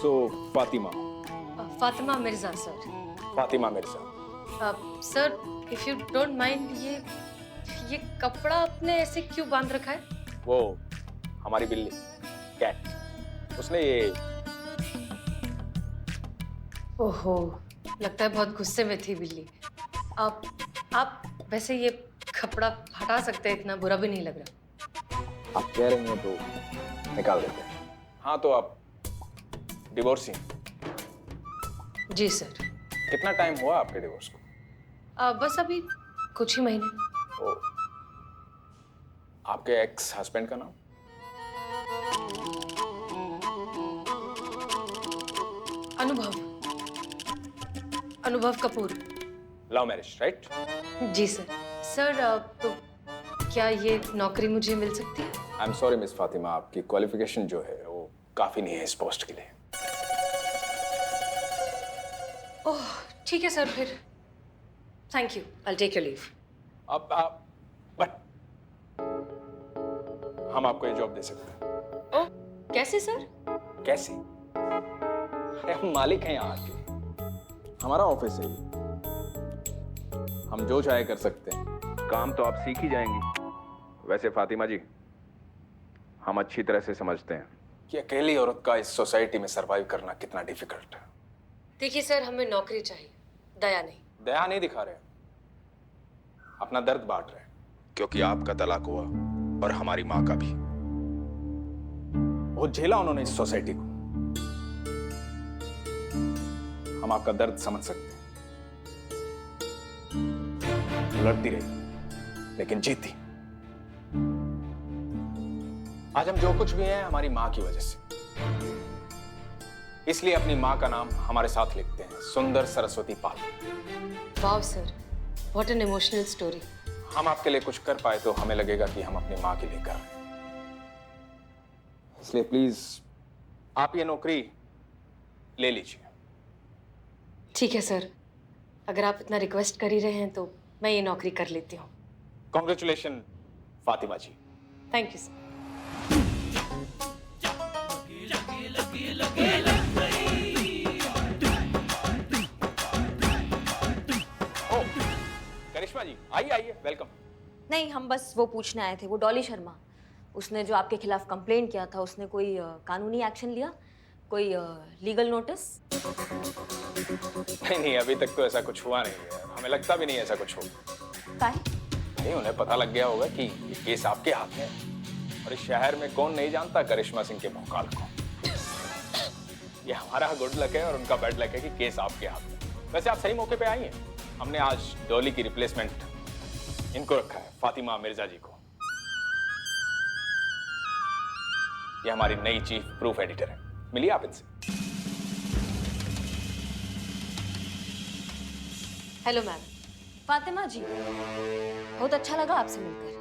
So Fatima. Fatima Mirza sir. Fatima Mirza. Sir if you don't mind, ये कपड़ा आपने ऐसे क्यों बांध रखा है? वो हमारी बिल्ली कैट, उसने ये। ओहो, लगता है बहुत गुस्से में थी बिल्ली। आप वैसे ये कपड़ा हटा सकते हैं, इतना बुरा भी नहीं लग रहा। आप कह रही हैं तो निकाल देते हैं। हाँ तो आप डिवोर्स ही? जी सर। कितना टाइम हुआ आपके डिवोर्स को? बस अभी कुछ ही महीने। ओ, आपके एक्स हस्बैंड का नाम? Anubhav Kapoor. Love marriage right? जी सर। सर तो क्या ये नौकरी मुझे मिल सकती है? I am sorry miss Fatima, आपकी क्वालिफिकेशन जो है वो काफी नहीं है इस पोस्ट के लिए। ओह ठीक है सर, फिर thank you, I take your leave. अब आप बट हम आपको ये जॉब दे सकते हैं। ओह कैसे सर? कैसे? अरे हम मालिक हैं यहाँ के, हमारा ऑफिस है ये। हम जो चाहे कर सकते हैं। काम तो आप सीख ही जाएंगी। वैसे फातिमा जी, हम अच्छी तरह से समझते हैं कि अकेली औरत का इस सोसाइटी में सरवाइव करना कितना डिफिकल्ट है। देखिए सर, हमें नौकरी चाहिए, दया नहीं। दया नहीं दिखा रहे, अपना दर्द बांट रहे हैं। क्योंकि आपका तलाक हुआ और हमारी माँ का भी। बहुत झेला उन्होंने इस सोसाइटी को। हम आपका दर्द समझ सकते हैं। लड़ती रही लेकिन जीती। आज हम जो कुछ भी हैं हमारी माँ की वजह से। इसलिए अपनी माँ का नाम हमारे साथ लिखते हैं, Sundar Saraswati Pal. Wow sir, what an emotional story. हम आपके लिए कुछ कर पाए तो हमें लगेगा कि हम अपनी माँ के लिए कर रहे हैं। इसलिए प्लीज आप ये नौकरी ले लीजिए। ठीक है सर, अगर आप इतना रिक्वेस्ट कर ही रहे हैं तो मैं ये नौकरी कर लेती हूँ। Congratulation Fatima ji. Thank you sir. Karishma ji आइए आइए, वेलकम। नहीं, हम बस वो पूछने आए थे। वो डॉली शर्मा, उसने जो आपके खिलाफ कंप्लेंट किया था, उसने कोई कानूनी एक्शन लिया? कोई लीगल नोटिस? नहीं, अभी तक तो ऐसा कुछ हुआ नहीं है। हमें लगता भी नहीं ऐसा कुछ होगा। काहे? नहीं, उन्हें पता लग गया होगा कि ये केस आपके हाथ में है। और इस शहर में कौन नहीं जानता करिश्मा सिंह के भौकाल को। ये हमारा गुड लक है और उनका बैड लक है कि केस आपके हाथ में। वैसे आप सही मौके पे आई हैं। हमने आज डॉली की रिप्लेसमेंट इनको रखा है, फातिमा मिर्जा जी को। ये हमारी नई चीफ प्रूफ एडिटर है। मिलिए आप इनसे। Hello ma'am. फातिमा जी, बहुत अच्छा लगा आपसे मिलकर।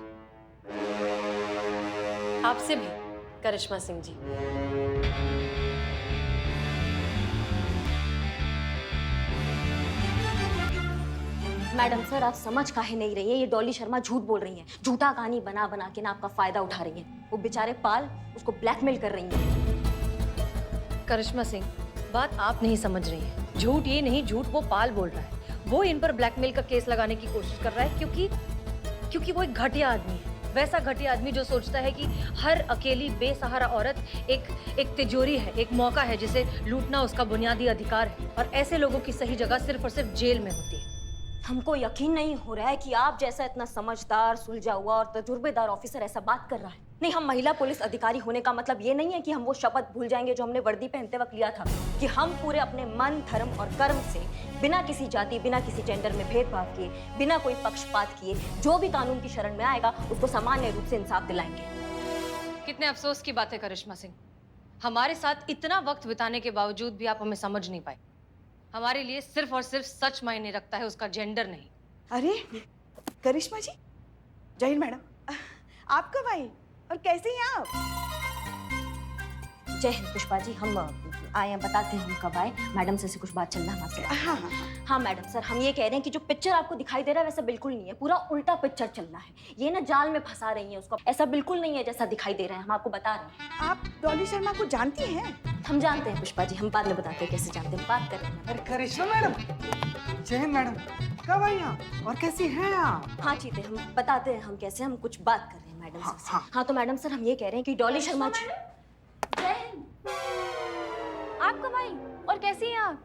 आपसे भी करिश्मा सिंह जी। मैडम सर, आप समझ काहे नहीं रही है? ये डॉली शर्मा झूठ बोल रही हैं। झूठा कहानी बना बना के ना आपका फायदा उठा रही हैं। वो बेचारे पाल उसको ब्लैकमेल कर रही हैं। करिश्मा सिंह, बात आप नहीं समझ रही हैं। झूठ ये नहीं, झूठ वो पाल बोल रहा है। वो इन पर ब्लैकमेल का केस लगाने की कोशिश कर रहा है क्योंकि वो एक घटिया आदमी है। वैसा घटिया आदमी जो सोचता है कि हर अकेली बेसहारा औरत एक तिजोरी है, एक मौका है जिसे लूटना उसका बुनियादी अधिकार है। और ऐसे लोगों की सही जगह सिर्फ और सिर्फ जेल में होती है। हमको यकीन नहीं हो रहा है कि आप जैसा इतना समझदार, सुलझा हुआ और तजुर्बेदार ऑफिसर ऐसा बात कर रहा है। नहीं, हम महिला पुलिस अधिकारी होने का मतलब ये नहीं है कि हम वो शपथ भूल जाएंगे जो हमने वर्दी पहनते वक्त लिया था, कि हम पूरे अपने मन, धर्म और कर्म से बिना किसी जाति, बिना किसी जेंडर में भेदभाव किए, बिना कोई पक्षपात किए, जो भी कानून की शरण में आएगा उसको सामान्य रूप से इंसाफ दिलाएंगे। कितने अफसोस की बात है करिश्मा सिंह, हमारे साथ इतना वक्त बिताने के बावजूद भी आप हमें समझ नहीं पाए। हमारे लिए सिर्फ और सिर्फ सच मायने रखता है, उसका जेंडर नहीं। अरे करिश्मा जी, जय हिंद मैडम। आप कब आई और कैसे हैं आप? जय हिंद पुष्पा जी। हम आए हैं, बताते हैं हम कब आए। मैडम से कुछ बात चल रहा है हमारे साथ। हाँ हाँ हाँ। हाँ मैडम सर, हम ये कह रहे हैं कि जो पिक्चर आपको दिखाई दे रहा है वैसा बिल्कुल नहीं है, पूरा उल्टा पिक्चर चल रहा है। ये ना जाल में फंसा रही है उसको, ऐसा बिल्कुल नहीं है जैसा दिखाई दे रहा है, हम आपको बता रहे हैं। आप डॉली शर्मा को जानती हैं? हम जानते हैं पुष्पा जी, हम बाद में बताते हैं कैसे जानते हैं, बात कर रहे हैं। अरे करिश्मा मैडम, जय हिंद मैडम, कब आई आप और कैसी हैं आप? हाँ चीते, हम बताते हैं हम कैसे, हम कुछ बात कर रहे हैं मैडम हाँ, सर से। हाँ। हाँ तो मैडम सर हम ये कह रहे हैं कि डॉली शर्मा जी। जय हिंद। आप कब आई और कैसी हैं आप?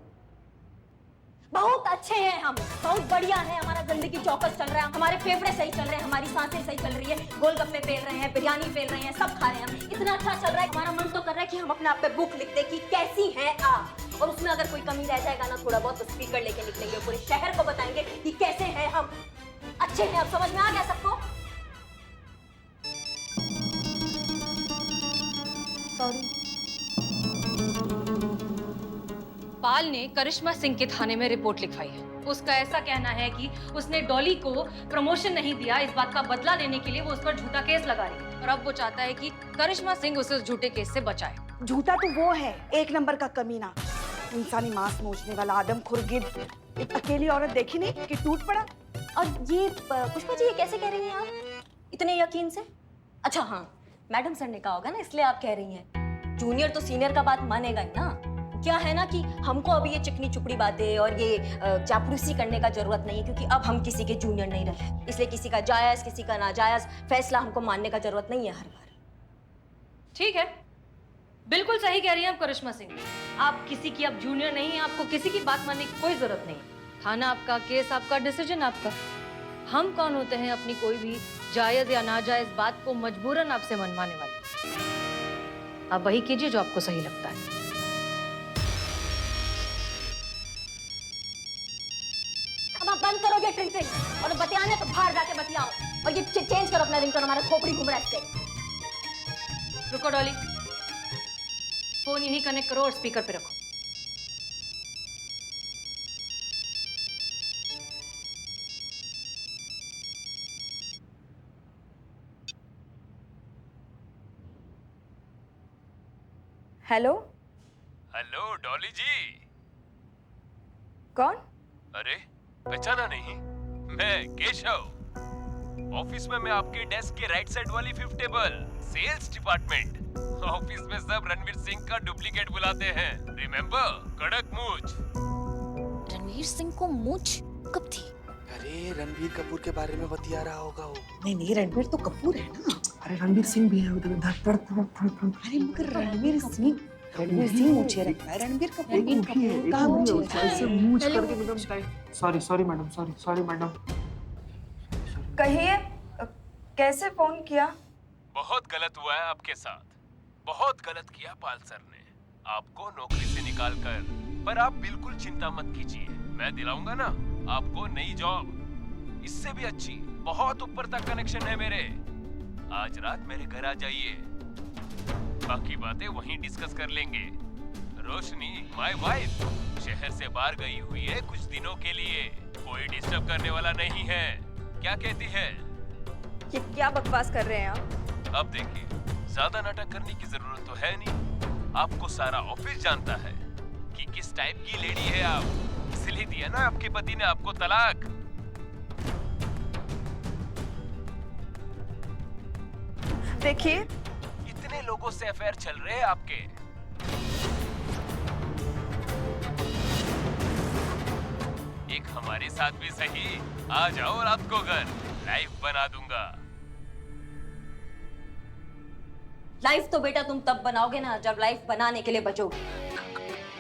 बहुत अच्छे हैं हम, बहुत बढ़िया है, हमारा जिंदगी चौकस चल रहा है, हमारे फेफड़े सही चल रहे हैं, हमारी सांसें सही चल रही है, गोलगप्पे पेल रहे हैं, बिरयानी पेल रहे हैं, सब खा रहे हैं हम। इतना अच्छा चल रहा है, हमारा मन तो कर रहा है कि हम अपने आप पे बुक लिख दे कि कैसी हैं आप, और उसमें अगर कोई कमी रह जाएगा ना थोड़ा बहुत, तो स्पीकर लेके निकलेंगे, पूरे शहर को बताएंगे कि कैसे हैं हम, अच्छे हैं। अब समझ में आ गया सबको? सॉरी। पाल ने करिश्मा सिंह के थाने में रिपोर्ट लिखवाई है। उसका ऐसा कहना है कि उसने डॉली को प्रमोशन नहीं दिया, इस बात का बदला लेने के लिए वो उस पर झूठा केस लगा रही है, और अब वो चाहता है कि करिश्मा सिंह उसे उस झूठे केस से बचाए। झूठा तो वो है, एक नंबर का कमीना, इंसानी मांस नोचने वाला आदमखोर गिद्ध। एक अकेली औरत देखी नहीं कि टूट पड़ा। और ये पुष्पा जी ये कैसे कह रही हैं आप इतने यकीन से? अच्छा हाँ, मैडम सर ने कहा होगा ना, इसलिए आप कह रही हैं। जूनियर तो सीनियर का बात मानेगा ही ना। क्या है ना कि हमको अभी ये चिकनी चुपड़ी बातें और ये चापलूसी करने का जरूरत नहीं है, क्योंकि अब हम किसी के जूनियर नहीं रहे, इसलिए किसी का जायज किसी का नाजायज फैसला हमको मानने का जरूरत नहीं है हर बार। ठीक है, बिल्कुल सही कह रही हैं आप करिश्मा सिंह। आप किसी की अब जूनियर नहीं है, आपको किसी की बात मानने की कोई जरूरत नहीं। थाना आपका, केस आपका, डिसीजन आपका। हम कौन होते हैं अपनी कोई भी जायज या नाजायज बात को मजबूरन आपसे मनवाने वाले? आप वही कीजिए जो आपको सही लगता है। अब आप बंद करोगे ट्रिंग और बतियाने तो बाहर जाके बतियाओ, और ये चेंज करो अपना रिंगटोन, हमारा खोपड़ी घूम रहा है इससे। रुको डॉली, फोन यहीं कनेक्ट करो और स्पीकर पे रखो। हेलो। हेलो डॉली जी। कौन? अरे पहचाना नहीं? मैं केशव। ऑफिस में मैं आपके डेस्क के राइट साइड वाली 5th table, sales department. Office में सब रणवीर सिंह का डुप्लीकेट बुलाते हैं, रिमेम्बर? कड़क मूंछ। रणवीर सिंह को मूंछ कब थी? अरे रणबीर कपूर के बारे में बतिया रहा होगा वो। नहीं, रणबीर तो कपूर है ना। अरे रणवीर सिंह भी है उधर, धड़ धड़ धड़ धड़। अरे मगर रणबीर सिंह ऊंचे रखता है, रणबीर कपूर कहाँ ऊंचे रखता है? ऐसे मूंछ करके एकदम। Sorry madam, sorry madam. कहिए, कैसे फोन किया? बहुत गलत हुआ है आपके साथ, बहुत गलत किया पाल सर ने आपको नौकरी से निकाल कर। पर आप बिल्कुल चिंता मत कीजिए, मैं दिलाऊंगा ना आपको नई जॉब, इससे भी अच्छी, बहुत ऊपर तक कनेक्शन है मेरे। आज रात मेरे घर आ जाइए, बाकी बातें वहीं डिस्कस कर लेंगे। रोशनी माय वाइफ शहर से बाहर गई हुई है कुछ दिनों के लिए, कोई डिस्टर्ब करने वाला नहीं है। क्या कहती है? ये क्या बकवास कर रहे हैं आप? अब देखिए, ज्यादा नाटक करने की जरूरत तो है नहीं, आपको सारा ऑफिस जानता है कि किस टाइप की लेडी है आप, इसलिए दिया ना आपके पति ने आपको तलाक। देखिए, इतने लोगों से अफेयर चल रहे हैं आपके। एक हमारे साथ भी सही, आ जाओ रात को घर, लाइफ बना दूंगा। लाइफ तो बेटा तुम तब बनाओगे ना जब लाइफ बनाने के लिए बचोगे।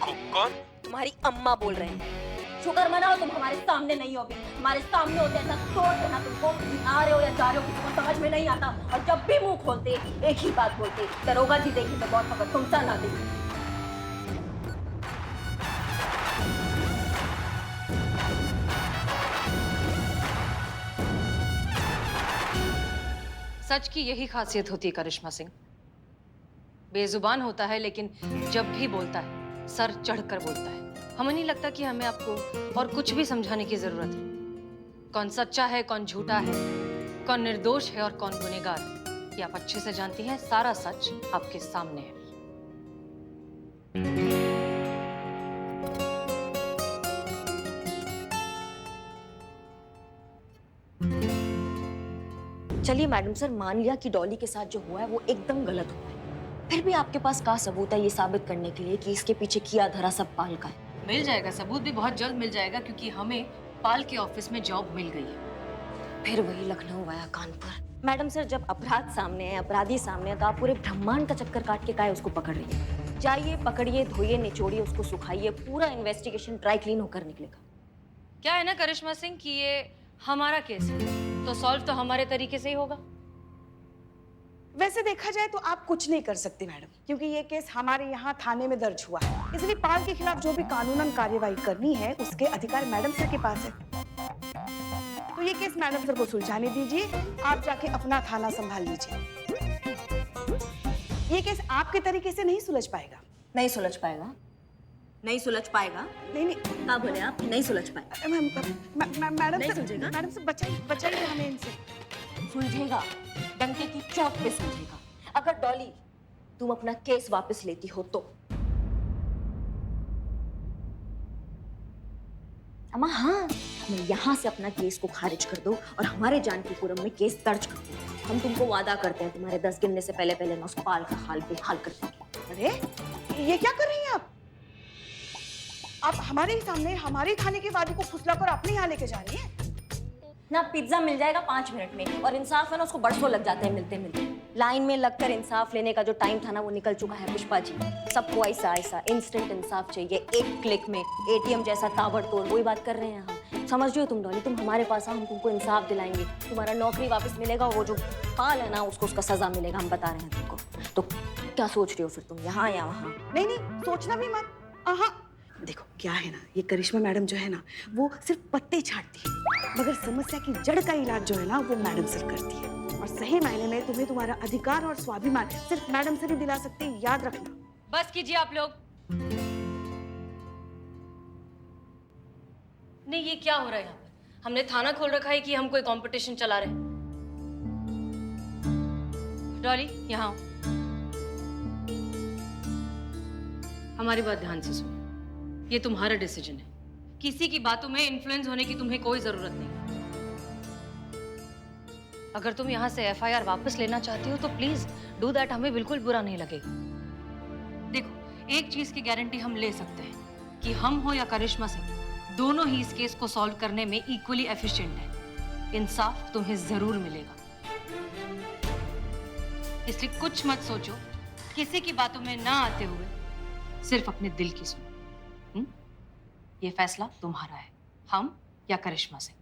कौन? तुम्हारी अम्मा बोल रहे हैं। शुक्र मनाओ तुम हमारे सामने नहीं हो, भी हमारे सामने होते ऐसा तोड़ देना तुमको, आ रहे हो या जा रहे हो किसी को समझ में नहीं आता, और जब भी मुंह खोलते एक ही बात बोलते, दरोगा जी देखी तो बहुत खबर, तुमसा ना देखी। सच की यही खासियत होती है करिश्मा सिंह। बेजुबान होता है लेकिन जब भी बोलता है सर चढ़कर बोलता है। हमें नहीं लगता कि हमें आपको और कुछ भी समझाने की जरूरत है। कौन सच्चा है, कौन झूठा है, कौन निर्दोष है और कौन गुनहगार है, ये आप अच्छे से जानती हैं। सारा सच आपके सामने है। चलिए मैडम सर, मान लिया कि डॉली के साथ जो हुआ है वो एकदम गलत हुआ है, फिर भी आपके पास क्या सबूत है ये साबित करने के लिए कि इसके पीछे किया धरा सब पाल का है? मिल जाएगा, सबूत भी बहुत जल्द मिल जाएगा, क्योंकि हमें पाल के ऑफिस में जॉब मिल गई है। फिर वही लखनऊ आया कानपुर। मैडम सर, जब अपराध सामने है, अपराधी सामने है, तो आप पूरे ब्रह्मांड का चक्कर काट के काहे उसको पकड़ रही है? जाइए, पकड़िए, धोइए, निचोड़िए, उसको सुखाइए, पूरा इन्वेस्टिगेशन ड्राई क्लीन होकर निकलेगा। क्या है ना करिश्मा सिंह कि ये हमारा केस है, तो सॉल्व तो हमारे तरीके से ही होगा। वैसे देखा जाए तो आप कुछ नहीं कर सकती मैडम, क्योंकि ये केस हमारे यहाँ थाने में दर्ज हुआ है, इसलिए पाल के खिलाफ जो भी कानूनन कार्यवाही करनी है उसके अधिकार मैडम सर के पास है। तो ये केस मैडम सर को सुलझाने दीजिए, आप जाके अपना थाना संभाल लीजिए। ये केस आपके तरीके से नहीं सुलझ पाएगा। नहीं सुलझ पाएगा? नहीं सुलझ पाएगा? नहीं नहीं, क्या बोले आप? नहीं सुलझ पाएगा? मैडम नहीं सर, सुलझेगा? मैडम सर बचाइए हमें इनसे। सुलझेगा, डंके की चोट पे सुलझेगा। अगर डॉली तुम अपना केस वापस लेती हो तो। अम्मा हाँ, तुम यहाँ से अपना केस को खारिज कर दो और हमारे जानकीपुरम में केस दर्ज कर दो। हम तुमको वादा करते हैं तुम्हारे 10 गिनने से पहले पहले ना उस पाल का हाल बेहाल कर देंगे। अरे ये क्या कर रही हैं आप? आप हमारे ही सामने हमारे थाने के वादी को फुसलाकर अपने यहाँ लेके जा रही हैं। ना पिज्जा मिल जाएगा 5 मिनट में, और इंसाफ है ना उसको बरसों लग जाते हैं मिलते मिलते। लाइन में लगकर इंसाफ लेने का जो टाइम था ना वो निकल चुका है पुष्पा जी। सबको ऐसा ऐसा इंस्टेंट इंसाफ चाहिए, एक क्लिक में, एटीएम जैसा ताबड़तोड़। वही बात कर रहे हैं हम। समझ रही हो तुम डॉली? तुम हमारे पास आओ, हम तुमको इंसाफ दिलाएंगे, तुम्हारा नौकरी वापस मिलेगा, वो जो पाल है ना उसको उसका सजा मिलेगा, हम बता रहे हैं तुमको। तो क्या सोच रही हो फिर तुम, यहाँ या वहाँ? नहीं नहीं, सोचना भी मत। हाँ देखो क्या है ना, ये करिश्मा मैडम जो है ना वो सिर्फ पत्ते छाटती है, मगर समस्या की जड़ का इलाज जो है ना वो मैडम सर करती है। और सही मायने में तुम्हें तुम्हारा अधिकार और स्वाभिमान सिर्फ मैडम सर ही दिला सकते हैं, याद रखना। बस कीजिए आप लोग। नहीं, ये क्या हो रहा है यहाँ पर? हमने थाना खोल रखा है कि हम कोई कंपटीशन चला रहे हैं? डॉली यहाँ आओ। हमारी बात ध्यान से सुनो, ये तुम्हारा डिसीजन है, किसी की बातों में इन्फ्लुएंस होने की तुम्हें कोई जरूरत नहीं। अगर तुम यहाँ से एफआईआर वापस लेना चाहती हो तो प्लीज डू दैट, हमें बिल्कुल बुरा नहीं लगेगा। देखो, एक चीज की गारंटी हम ले सकते हैं कि हम हो या करिश्मा सिंह, दोनों ही इस केस को सॉल्व करने में इक्वली एफिशिएंट है। इंसाफ तुम्हें जरूर मिलेगा, इसलिए कुछ मत सोचो, किसी की बातों में ना आते हुए सिर्फ अपने दिल की सुनो। ये फैसला तुम्हारा है, हम या करिश्मा सिंह।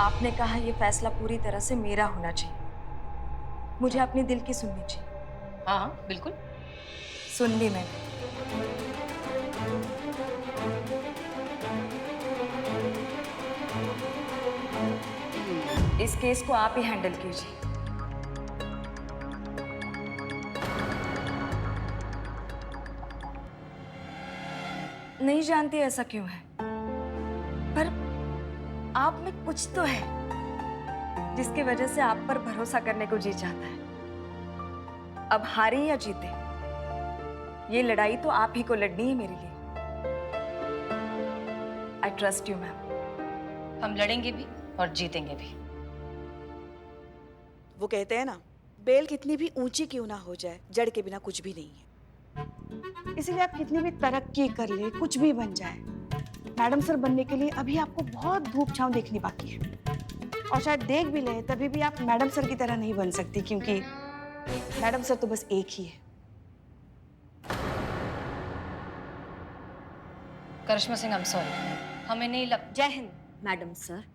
आपने कहा ये फैसला पूरी तरह से मेरा होना चाहिए, मुझे अपने दिल की सुननी चाहिए। हाँ हाँ बिल्कुल, सुन ली मैंने। इस केस को आप ही हैंडल कीजिए। नहीं जानती ऐसा क्यों है, पर आप में कुछ तो है जिसकी वजह से आप पर भरोसा करने को जी चाहता है। अब हारे या जीते, ये लड़ाई तो आप ही को लड़नी है मेरे लिए। I trust you ma'am. हम लड़ेंगे भी और जीतेंगे भी। वो कहते हैं ना, बेल कितनी भी ऊंची क्यों ना हो जाए, जड़ के बिना कुछ भी नहीं है। इसीलिए आप कितनी भी तरक्की कर ले, कुछ भी बन जाए, मैडम सर बनने के लिए अभी आपको बहुत धूप छांव देखनी बाकी है। और शायद देख भी ले तभी भी आप मैडम सर की तरह नहीं बन सकती, क्योंकि मैडम सर तो बस एक ही है। करिश्मा सिंह, आई एम सॉरी, हमें नहीं लग। जय हिंद मैडम सर।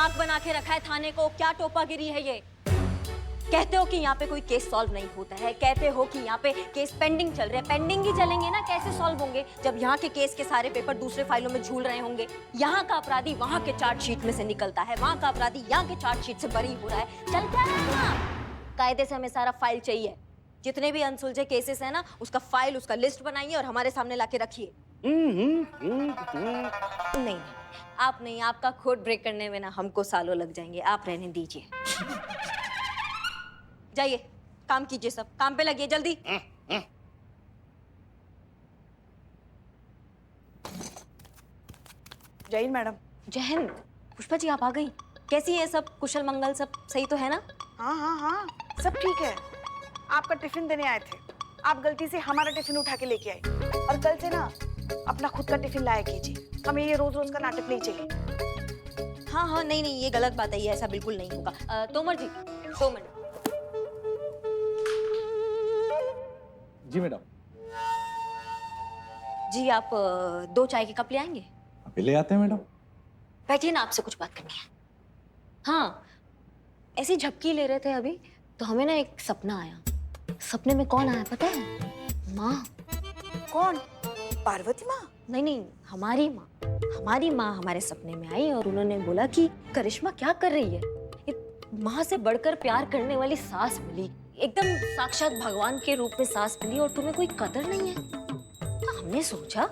मजाक बना के रखा है थाने को, क्या टोपागिरी है ये? कहते हो कि यहाँ पे कोई केस सॉल्व नहीं होता है, कहते हो कि यहाँ पे केस पेंडिंग चल रहे हैं, पेंडिंग ही चलेंगे ना, कैसे सॉल्व होंगे जब यहाँ के केस के सारे पेपर दूसरे फाइलों में झूल रहे होंगे? यहाँ का अपराधी वहाँ के चार्जशीट में से निकलता है, वहाँ का अपराधी यहाँ के चार्जशीट से बरी हो रहा है, चल क्या रहा है ना? कायदे से हमें सारा फाइल चाहिए, जितने भी अनसुलझे केसेस है ना, उसका फाइल, उसका लिस्ट बनाइए और हमारे सामने लाके रखिए। नहीं, आप नहीं, आपका कोड ब्रेक करने में ना हमको सालों लग जाएंगे, आप रहने दीजिए। जाइए, काम कीजिए, सब काम पे लगिए जल्दी। जय हिंद मैडम। जय हिंद। पुष्पा जी आप आ गई, कैसी है सब? कुशल मंगल सब सही तो है ना? हाँ हाँ हाँ, सब ठीक है। आपका टिफिन देने आए थे, आप गलती से हमारा टिफिन उठा के लेके आए, और कल से ना अपना खुद का टिफिन लाया कीजिए, हमें ये रोज रोज का नाटक नहीं चाहिए। हाँ हाँ, नहीं नहीं, ये गलत बात है, ये ऐसा बिल्कुल नहीं होगा। तोमर जी, 2 मिनट। जी मैडम। जी आप 2 चाय के कप ले आएंगे? अभी ले आते हैं मैडम। बैठिए ना, आपसे कुछ बात करनी है। हाँ, ऐसी झपकी ले रहे थे अभी तो हमें ना एक सपना आया। सपने में कौन आया पता है? माँ। कौन? पार्वती माँ? नहीं नहीं, हमारी माँ। हमारी माँ हमारे सपने में आई और उन्होंने बोला कि करिश्मा क्या कर रही है? माँ से बढ़कर प्यार करने वाली सास मिली, एकदम साक्षात भगवान के रूप में सास मिली, और तुम्हें कोई कदर नहीं है। तो हमने सोचा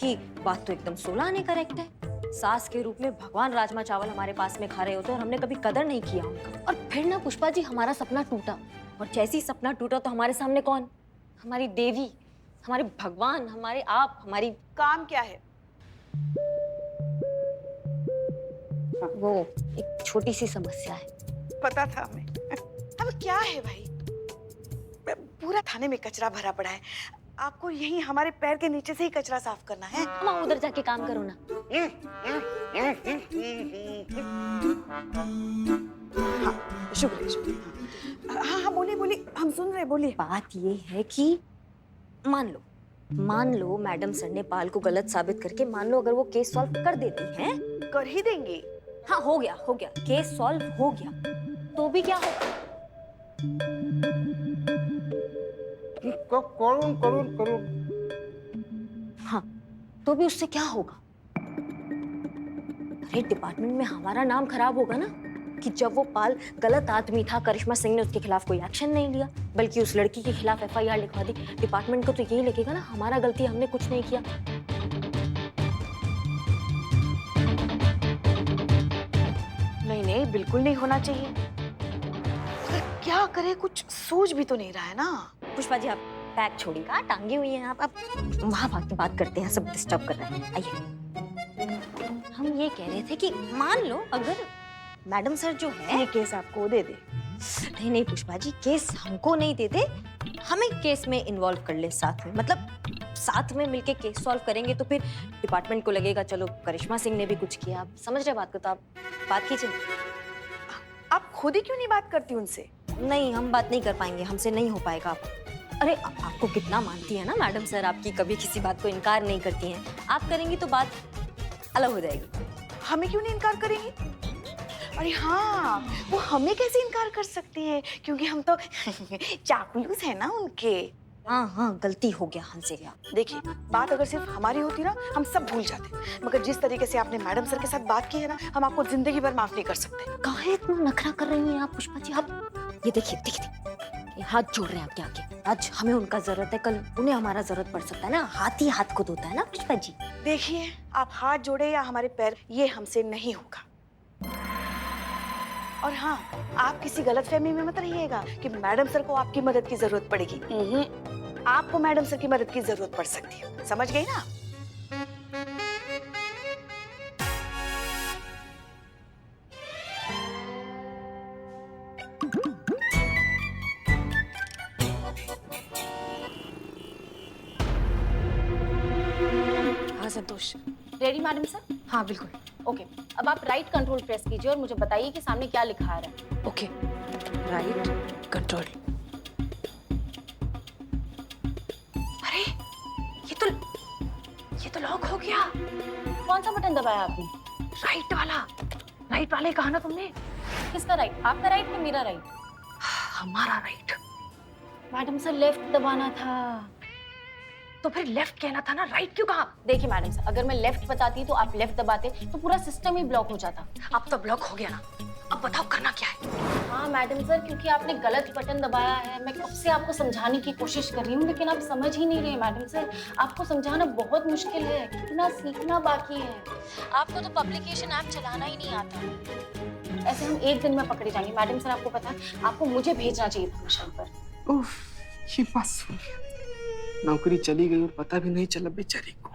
कि बात तो एकदम 16 आने करेक्ट है। सास के रूप में भगवान राजमा चावल हमारे पास में खा रहे होते और हमने कभी कदर नहीं किया उनका। और फिर ना पुष्पा जी हमारा सपना टूटा, और जैसे ही सपना टूटा तो हमारे सामने कौन? हमारी देवी, हमारे भगवान, हमारे आप, हमारी। काम क्या है? वो एक छोटी सी समस्या है। पता था हमें। अब क्या है भाई? पूरा थाने में कचरा भरा पड़ा है, आपको यही हमारे पैर के नीचे से ही कचरा साफ करना है? माँ उधर जाके काम करो ना। हाँ, शुक्रिया शुक्रिया। हाँ हाँ, बोलिए बोलिए, हम सुन रहे, बोलिए। बात ये है कि मान लो मैडम सर ने पाल को गलत साबित करके, मान लो अगर वो केस सॉल्व कर देती हैं, कर ही देंगे। हाँ हो गया, केस सॉल्व हो गया, तो भी क्या होगा? करुण। हाँ, तो भी उससे क्या होगा? अरे डिपार्टमेंट में हमारा नाम खराब होगा ना, कि जब वो पाल गलत आदमी था, करिश्मा सिंह ने उसके खिलाफ कोई एक्शन नहीं लिया, बल्कि उस लड़की के खिलाफ FIR लिखवा दी। डिपार्टमेंट को तो यही लगेगा ना हमारा गलती, हमने कुछ नहीं किया। नहीं नहीं, बिल्कुल नहीं होना चाहिए। पर क्या करे, कुछ सूझ भी तो नहीं रहा है ना। पुष्पा जी आप बैग छोड़िए, कहाँ टांगी हुई हैं आप वहाँ बात करते हैं, सब डिस्टर्ब कर रहे हैं। आइए, हम ये कह रहे थे कि मान लो अगर मैडम सर जो है ये केस आपको दे दे। नहीं नहीं पुष्पा जी, केस हमको नहीं देते, हमें केस में इन्वॉल्व कर ले साथ में, मतलब साथ में मिलके केस सॉल्व करेंगे तो फिर डिपार्टमेंट को लगेगा चलो करिश्मा सिंह ने भी कुछ किया। आप समझ रहे बात को? तो आप बात कीजिए। आप खुद ही क्यों नहीं बात करती उनसे? नहीं, हम बात नहीं कर पाएंगे, हमसे नहीं हो पाएगा। आप अरे आपको कितना मानती है ना मैडम सर, आपकी कभी किसी बात को इनकार नहीं करती हैं। आप करेंगी तो बात अलग हो जाएगी। हमें क्यों नहीं इनकार करेंगी? अरे हाँ, वो हमें कैसे इनकार कर सकती है, क्योंकि हम तो चापलूस है ना उनके। हाँ, गलती हो गया हमसे। देखिए, बात अगर सिर्फ हमारी होती ना, हम सब भूल जाते, मगर जिस तरीके से आपने मैडम सर के साथ बात की है ना, हम आपको जिंदगी भर माफ नहीं कर सकते। काहे इतना नखरा कर रही हैं आप पुष्पा जी? आप ये देखिए, ये हाथ जोड़ रहे हैं आपके आगे। आज हमें उनका जरूरत है, कल उन्हें हमारा जरूरत पड़ सकता है ना। हाथ ही हाथ को धोता है ना पुष्पा जी। देखिए, आप हाथ जोड़े या हमारे पैर, ये हमसे नहीं होगा। और हाँ, आप किसी गलतफहमी में मत रहिएगा कि मैडम सर को आपकी मदद की जरूरत पड़ेगी। आपको मैडम सर की मदद की जरूरत पड़ सकती है, समझ गई ना? हाँ संतोष। Ready madam sir? हाँ बिल्कुल। ओके, अब आप राइट कंट्रोल प्रेस कीजिए और मुझे बताइए कि सामने क्या लिखा आ रहा है। Okay, right control. अरे ये तो लॉक हो गया। कौन सा बटन दबाया आपने? राइट वाला। राइट वाले कहा ना तुमने? किसका राइट? आपका राइट कि मेरा राइट? हमारा राइट। मैडम सर लेफ्ट दबाना था। तो फिर लेफ्ट कहना था ना, राइट क्यों कहा? देखिए मैडम सर, अगर मैं लेफ्ट बताती तो आप लेफ्ट दबाते तो पूरा सिस्टम ही ब्लॉक हो जाता। अब तो ब्लॉक हो गया ना, अब बताओ करना क्या है? हाँ मैडम सर, क्योंकि आपने गलत बटन दबाया है। मैं कब से आपको समझाने की कोशिश कर रही हूँ, लेकिन आप समझ ही नहीं रहे मैडम सर। आपको समझाना बहुत मुश्किल है, कितना सीखना बाकी है। आपको तो पब्लिकेशन ऐप चलाना ही नहीं आता। ऐसे हम एक दिन में पकड़े जाएंगे। मैडम सर आपको पता है, आपको मुझे भेजना चाहिए था मिशन पर। उफ, ये बस हो गया। नौकरी चली गई और पता भी नहीं चला बेचारी को।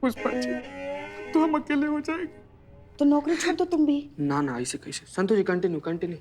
पुष्पा जी, तो हम अकेले हो जाएंगे। तो नौकरी छोड़ दो तुम भी। ना ना, ऐसे कैसे? Santosh ji continue continue.